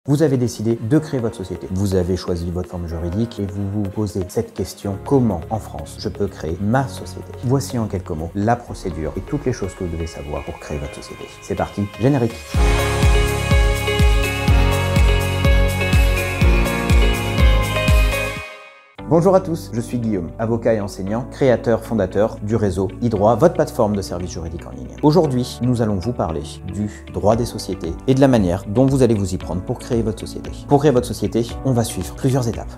Vous avez décidé de créer votre société. Vous avez choisi votre forme juridique et vous vous posez cette question: comment en France je peux créer ma société? Voici en quelques mots la procédure et toutes les choses que vous devez savoir pour créer votre société. C'est parti, générique. Bonjour à tous, je suis Guillaume, avocat et enseignant, créateur, fondateur du réseau e-droit, votre plateforme de services juridiques en ligne. Aujourd'hui, nous allons vous parler du droit des sociétés et de la manière dont vous allez vous y prendre pour créer votre société. Pour créer votre société, on va suivre plusieurs étapes.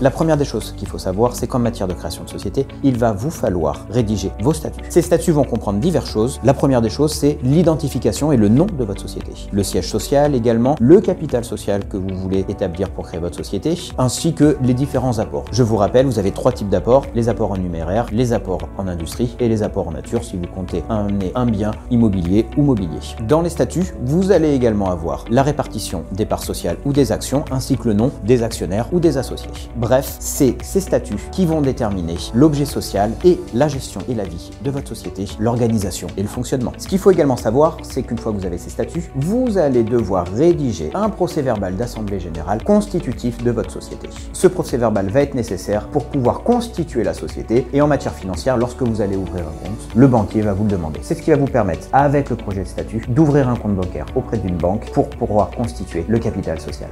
La première des choses qu'il faut savoir, c'est qu'en matière de création de société, il va vous falloir rédiger vos statuts. Ces statuts vont comprendre diverses choses. La première des choses, c'est l'identification et le nom de votre société. Le siège social également, le capital social que vous voulez établir pour créer votre société, ainsi que les différents apports. Je vous rappelle, vous avez trois types d'apports: les apports en numéraire, les apports en industrie et les apports en nature si vous comptez un bien immobilier ou mobilier. Dans les statuts, vous allez également avoir la répartition des parts sociales ou des actions, ainsi que le nom des actionnaires ou des associés. Bref, c'est ces statuts qui vont déterminer l'objet social et la gestion et la vie de votre société, l'organisation et le fonctionnement. Ce qu'il faut également savoir, c'est qu'une fois que vous avez ces statuts, vous allez devoir rédiger un procès-verbal d'assemblée générale constitutif de votre société. Ce procès-verbal va être nécessaire pour pouvoir constituer la société, et en matière financière, lorsque vous allez ouvrir un compte, le banquier va vous le demander. C'est ce qui va vous permettre, avec le projet de statut, d'ouvrir un compte bancaire auprès d'une banque pour pouvoir constituer le capital social.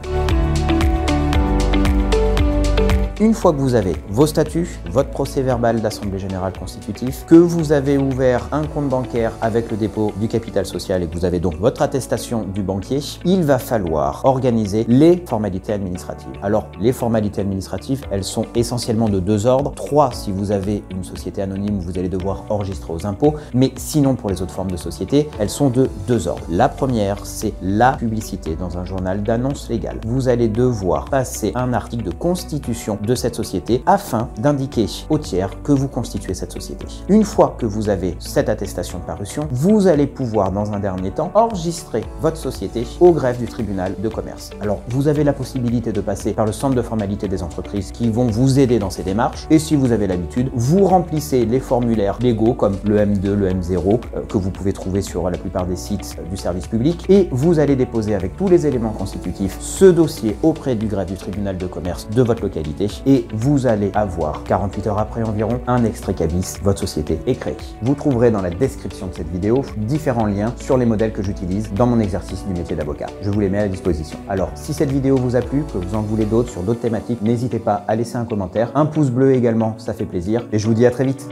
Une fois que vous avez vos statuts, votre procès-verbal d'assemblée générale constitutif, que vous avez ouvert un compte bancaire avec le dépôt du capital social et que vous avez donc votre attestation du banquier, il va falloir organiser les formalités administratives. Alors, les formalités administratives, elles sont essentiellement de deux ordres. 3 si vous avez une société anonyme où vous allez devoir enregistrer aux impôts, mais sinon pour les autres formes de société, elles sont de deux ordres. La première, c'est la publicité dans un journal d'annonce légale. Vous allez devoir passer un article de constitution de cette société afin d'indiquer aux tiers que vous constituez cette société. Une fois que vous avez cette attestation de parution, vous allez pouvoir dans un dernier temps enregistrer votre société au greffe du tribunal de commerce. Alors vous avez la possibilité de passer par le centre de formalité des entreprises qui vont vous aider dans ces démarches, et si vous avez l'habitude, vous remplissez les formulaires légaux comme le M2, le M0 que vous pouvez trouver sur la plupart des sites du service public, et vous allez déposer avec tous les éléments constitutifs ce dossier auprès du greffe du tribunal de commerce de votre localité, et vous allez avoir 48 heures après environ un extrait cabis, votre société est créée. Vous trouverez dans la description de cette vidéo différents liens sur les modèles que j'utilise dans mon exercice du métier d'avocat. Je vous les mets à disposition. Alors si cette vidéo vous a plu, que vous en voulez d'autres sur d'autres thématiques, n'hésitez pas à laisser un commentaire, un pouce bleu également, ça fait plaisir, et je vous dis à très vite.